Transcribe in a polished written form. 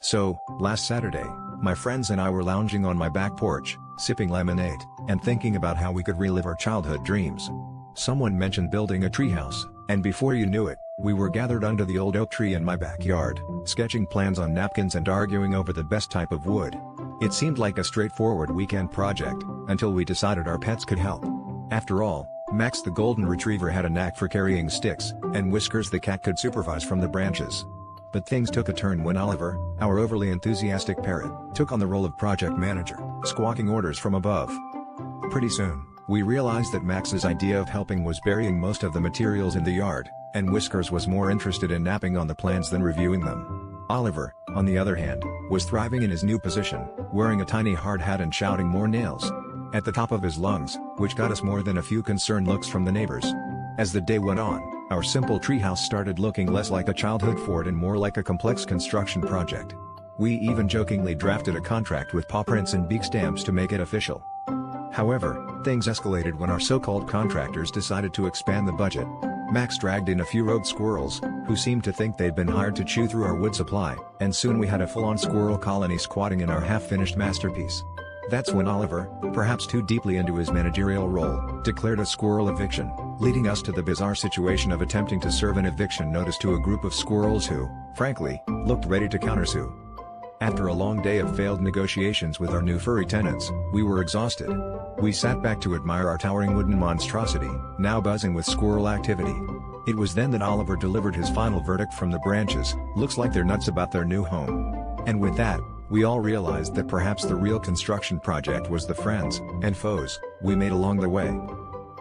So, last Saturday, my friends and I were lounging on my back porch, sipping lemonade, and thinking about how we could relive our childhood dreams. Someone mentioned building a treehouse, and before you knew it, we were gathered under the old oak tree in my backyard, sketching plans on napkins and arguing over the best type of wood. It seemed like a straightforward weekend project, until we decided our pets could help. After all, Max the golden retriever had a knack for carrying sticks, and Whiskers the cat could supervise from the branches. But things took a turn when Oliver, our overly enthusiastic parrot, took on the role of project manager, squawking orders from above. Pretty soon, we realized that Max's idea of helping was burying most of the materials in the yard, and Whiskers was more interested in napping on the plans than reviewing them. Oliver, on the other hand, was thriving in his new position, wearing a tiny hard hat and shouting more nails at the top of his lungs, which got us more than a few concerned looks from the neighbors. As the day went on, our simple treehouse started looking less like a childhood fort and more like a complex construction project. We even jokingly drafted a contract with paw prints and beak stamps to make it official. However, things escalated when our so-called contractors decided to expand the budget. Max dragged in a few rogue squirrels, who seemed to think they'd been hired to chew through our wood supply, and soon we had a full-on squirrel colony squatting in our half-finished masterpiece. That's when Oliver, perhaps too deeply into his managerial role, declared a squirrel eviction, leading us to the bizarre situation of attempting to serve an eviction notice to a group of squirrels who, frankly, looked ready to countersue. After a long day of failed negotiations with our new furry tenants, we were exhausted. We sat back to admire our towering wooden monstrosity, now buzzing with squirrel activity. It was then that Oliver delivered his final verdict from the branches: "Looks like they're nuts about their new home." And with that, we all realized that perhaps the real construction project was the friends and foes we made along the way.